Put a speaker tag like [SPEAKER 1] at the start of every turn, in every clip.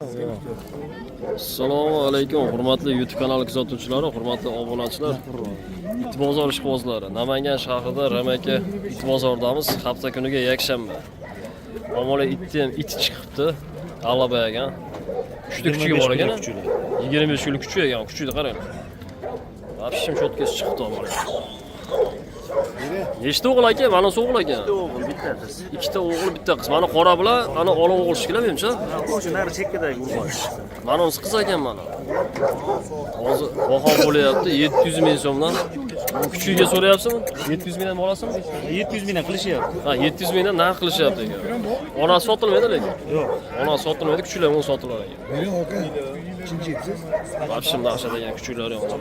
[SPEAKER 1] Assalomu alaykum, hurmatli YouTube kanali kuzatuvchilari, hurmatli obunachilar, it bozor ishqibozlari. Namangan shahrida Ramaka it bozoridamiz. Hafta kuniga yakshanba. Omala itni ham it chiqibdi. G'alaba ekan. Uchta kuchi bor ekan. 25 kunlik kuchi ekan. Kuchini qarang. Vobshim chotkasi chiqibdi omala. Nechta o'g'il aka? Mana o'g'il ekan. Ikkita o'g'il, bitta qiz. Mana qora bilan, ana olov o'g'il shikilab menimcha.
[SPEAKER 2] O'sha nari chekkadagi urg'och.
[SPEAKER 1] Mana o'zi qiz ekan mana. Hozir baho bo'lyapti 700 ming so'mdan. Kuchiga so'rayapsizmi? 700 mingdan olasizmi?
[SPEAKER 2] 700 mingdan qilishyapti.
[SPEAKER 1] Ha, 700 mingdan narx qilishyapti ekan. Onasi sotilmaydi lekin.
[SPEAKER 2] Yo'q.
[SPEAKER 1] Onasi sotilmaydi, kuchilar o'n sotilar ekan.
[SPEAKER 3] Bering aka. Chinchiysiz.
[SPEAKER 1] Vobshim dahshat ekan kuchilari ham.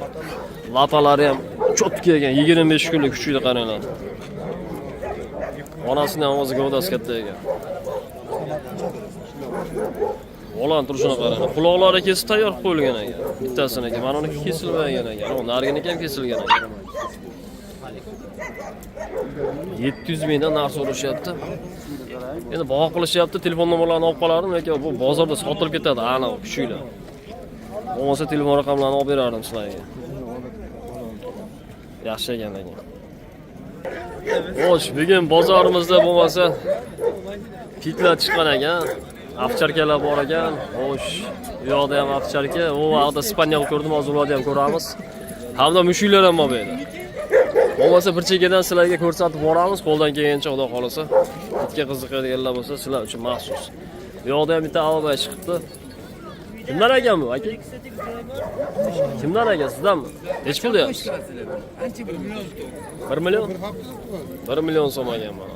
[SPEAKER 1] Lapalari ham cho'tki ekan, 25 kunlik kuchini qaranglar. Onasining ovozi gavdasi katta ekan. O'lan turishini qarang. Quloqlari kesib tayyor qo'yilgan ekan. Bittasini, mana uniki kesilmagan ekan. Nariginiki ham kesilgan ekan. 700 mingdan narx so'rashyapti. Endi baho qilishyapti, telefon nomerlarini olib qolardim, lekin bu bozorda sotilib ketadi, aniq kuchinglar. Bo'lmasa telefon raqamlarini olib berardim sizlarga. Yaxshi ekan lekin. Xo'sh, bugun bozorimizda bo'lmasa kitlar chiqqan ekan. Ovcharkalar bor ekan. Xo'sh, bu yoqda ham ovcharka, u vaqtda spanyol ko'rdim, hozir ularni ham ko'ramiz. Hamda mushuklar ham bor bu yerda. Bo'lmasa bir chekkadan sizlarga ko'rsatib boramiz, qo'ldan kelgancha xudo xolasa. Itga qiziqadiganlar bo'lsa, sizlar uchun maxsus. Bu yoqda ham bitta alba chiqibdi. Kimdan ekan bu, aka? Kimdan ekan, sizdanmi? Nech pul deyapsiz? 1 million. 1 million so'm ekan mana.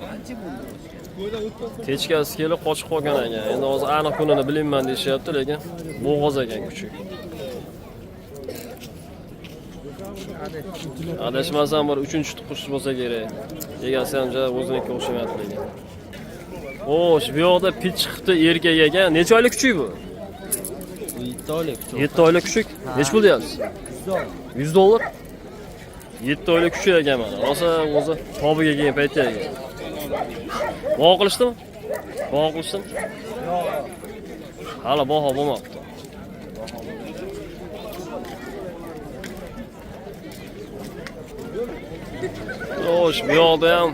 [SPEAKER 1] Kechkasi kelib qochib qolgan ekan. Endi hozir aniq kunini bilmayman deyishyapti, lekin bo'g'oz ekan kuchi. Adashmasam bir 3-tuqush bo'lsa kerak. Egasi ham o'ziniki o'xshamayapti lekin. Xo'sh, bu yoqda pit chiqibdi erkak ekan. Necha oylik kuchuk bu?
[SPEAKER 2] 7 oylik.
[SPEAKER 1] 7 oylik kuchuk. Nech pul deyapsiz? $100. 7 oylik kuchuk ekan mana. Rosa o'zi tobiga kelgan paytda ekan. Baho qilishdimi? Baho qilishdimi? Yo'q. Hali baho bo'lmabdi. Xo'sh, bu yoqda ham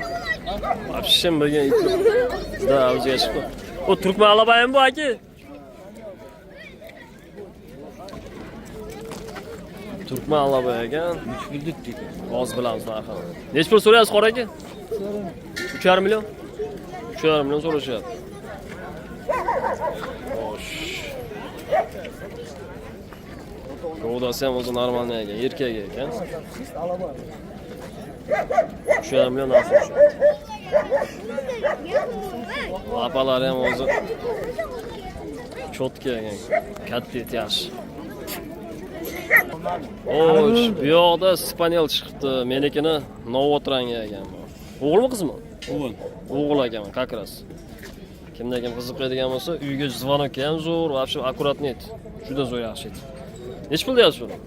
[SPEAKER 1] vobshim bo'lgan it. Da, o'ziga chiqdi. O turkman alabayim bu aka. Turkman alaba ekan.
[SPEAKER 2] 3 pullik deydi.
[SPEAKER 1] Oz bilamiz narxini. Nech pul so'rayapsiz qora aka? 3,5 million. 3,5 million so'rashyapti. Xo'sh. Gavdasi ham o'zi normalniy ekan, erkak ekan. 3,5 million narx so'rashyapti. Lapalari ham o'zi cho'tki ekan. Katta it yaxshi. Xo'sh, bu yoqda spanyol chiqibdi. Menikini novot rangi ekan bu. O'g'ilmi, qizmi?
[SPEAKER 2] O'g'il.
[SPEAKER 1] O'g'il ekan, kakras. Kimda kim qiziqadigan bo'lsa, uyga zvonok ham zo'r, vobshim akkuratniy it. Juda zo'r yaxshi it. Nech pul deyapsiz buni?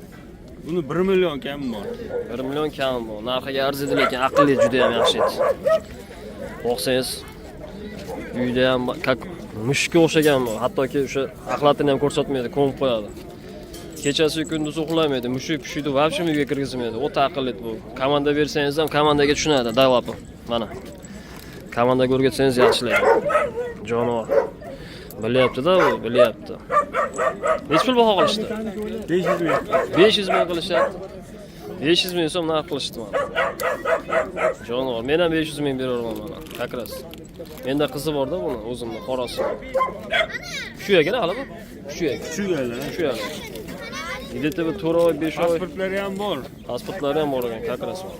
[SPEAKER 2] Buni 1 million kam bor.
[SPEAKER 1] 1 million kam bu. Narxiga arziydi, lekin aqlli juda ham yaxshi it. Boqsangiz, uyda ham mushukka o'xshagan bu. Hattoki o'sha axlatini ham ko'rsatmaydi, ko'mib qo'yadi. Kechasi kunduz uxlamaydi, mushuk-pushukni vobshim uyga kirgizmaydi. O'ta aqlli bu. Komanda bersangiz ham komandaga tushunadi, davopi. Mana. Komandaga o'rgatsangiz yaxshilaydi. Jonivor. Bilyapti-da, u bilyapti. Nech pul baho qilishdi?
[SPEAKER 2] 500 ming.
[SPEAKER 1] 500 ming qilishyapti. 500 ming so'm narx qilishdi mana. Jonivor. Men ham 500 ming beraman mana. Kakras. Menda qizi bor-da buni, o'zimni qorasi. Shu ekan hali bu. Shu ekan. Shu ekan. Yedita bir 4 oy, 5 oy.
[SPEAKER 2] Pasportlari ham bor.
[SPEAKER 1] Pasportlari ham bor ekan, kakras bor.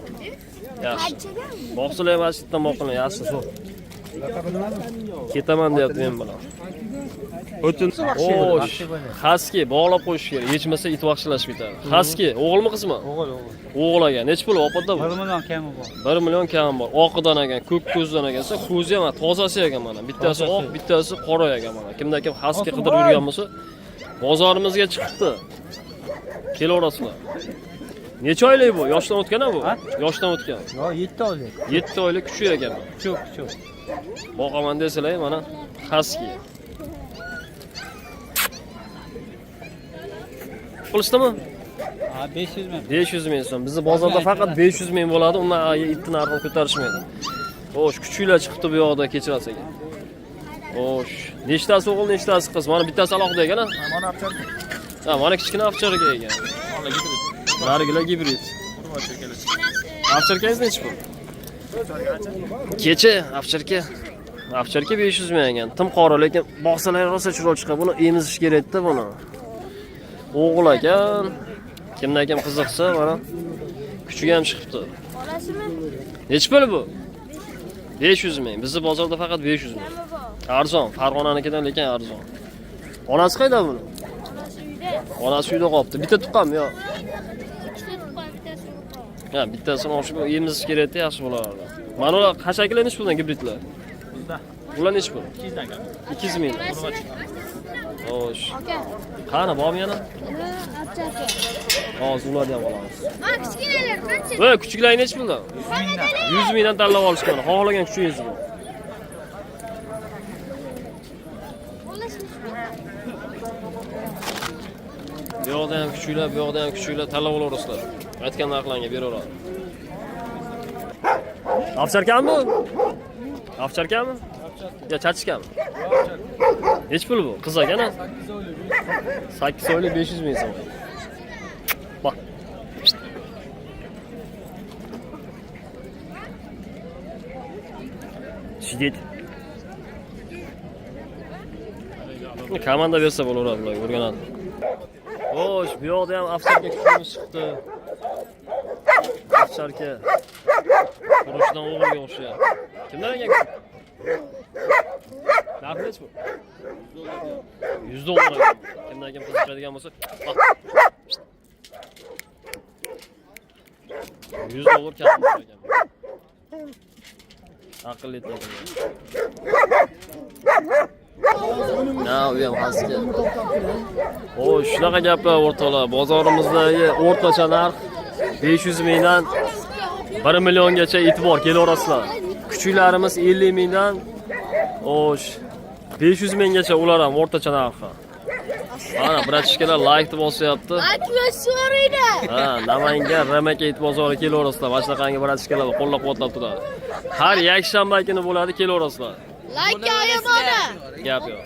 [SPEAKER 1] Yaxshi. Boqsilar ham ashitdan boqilgan, yaxshi zo'r. Ketaman deyapti men bilan.
[SPEAKER 2] O'tin.
[SPEAKER 1] Xo'sh, xaski bog'lab qo'yish kerak. Yechmasa it vahshilashib ketadi. Xaski, o'g'ilmi, qizmi?
[SPEAKER 2] O'g'il.
[SPEAKER 1] O'g'il ekan. Nech pul opada bu?
[SPEAKER 2] 1 million kami bor.
[SPEAKER 1] 1 million kam bor. Oqidan ekan, ko'k ko'zdan ekansa, ko'zi ham tozasi ekan mana. Bittasi oq, bittasi qora ekan mana. Kimda kim xaski qidirib yurgan bo'lsa, bozorimizga chiqibdi. Kelaverasizlar. Necha oylik bu? Yoshdan o'tgan-a bu? Yoshdan o'tgan.
[SPEAKER 2] Yo'q, 7 oylik.
[SPEAKER 1] 7 oylik kuchi ekan bu.
[SPEAKER 2] Kuchuk.
[SPEAKER 1] Boqaman desizlar, mana xaski. qilishdimi?
[SPEAKER 2] Ha 500 ming.
[SPEAKER 1] 500 ming so'm. Bizning bozorda faqat 500 ming bo'ladi. Undan itni narxini ko'tarishmaydi. Xo'sh, kuchuklar chiqibdi bu yoqda kechirasiz ekan. Xo'sh, nechtasi o'g'il, nechtasi qiz? Mana bittasi alohida ekan-a?
[SPEAKER 3] Mana apchar.
[SPEAKER 1] Ha, mana kichkina ovcharka ekan. Narigilar gibrid. Ovcharkangiz nechi pul? Kecha ovcharka 500 ming ekan. Tim qora, lekin boqsalar rosa chiroq chiqadi. Buni emizish kerak-da buni. O'g'il ekan. Kimdan kim qiziqsa, mana kuchugi ham chiqibdi.
[SPEAKER 4] Olasizmi?
[SPEAKER 1] Nechi pul bu? 500 ming. Bizning bozorda faqat 500 ming. Arzon, Farg'onanikidan lekin arzon. Onasi qayda buni?
[SPEAKER 4] Onasi uyda.
[SPEAKER 1] Onasi uyda qolibdi. Bitta tuqqanmi yo?
[SPEAKER 4] Ikkita tuqqan, bittasi yo'q.
[SPEAKER 1] Ha, bittasini olishib yemizish kerak-da, yaxshi bo'lardi. Mana ular qashaklar nechi puldan gibridlar? Ular nechi pul?
[SPEAKER 2] 200 dan.
[SPEAKER 1] 200 ming. Xo'sh.
[SPEAKER 4] Aka.
[SPEAKER 1] Qani, bormi yana?
[SPEAKER 4] Apchaka.
[SPEAKER 1] Hozir ularni ham olamiz.
[SPEAKER 4] Ha, kichkinalar qancha?
[SPEAKER 1] Voy, kuchuklar nechi puldan? 100 mingdan tanlab olishgan. Xohlagan kuchugingiz bu. Bu yoqda ham kuchuklar, bu yoqda ham kuchuklar tanlab olaverasizlar. Aytgan narxlarga beraveradi. Ovcharkami? Ovcharkami? Ya chachishkami? Nechi pul bu? Qiz ekan-a? 8 oylik 500 ming so'm. Bak. Shiddet. Komanda bersa bo'laveradi, ular o'rganadi. Xo'sh, bu yoqda ham ovcharka kuchimiz chiqdi. Ovcharka. Qurishdan o'g'ilga o'xshayapti. Kimdan ekan? Narxi nechi bu? 100 dollar. Kimdan kim qiziqadigan bo'lsa, 100 dollar kam ekan. Aqlli ekan. Na, u ham xaska. Xo'sh, shunaqa gaplar o'rtoqlar. Bozorimizdagi o'rtacha narx 500 mingdan 1 milliongacha e'tibor kelaverasizlar. Kuchuklarimiz 50 mingdan xo'sh 500 minggacha ular ham o'rtacha narxi. Mana bratishkalar like deb bosyapti.
[SPEAKER 4] Atmosferida.
[SPEAKER 1] Ha, Namangan Ramaka it bozori kelaverasizlar. Mana shunaqangi bratishkalar qo'llab-quvvatlab turadi. Har yakshanba kuni bo'ladi, kelaverasizlar.
[SPEAKER 4] Like ayamona.
[SPEAKER 1] Gap yo'q.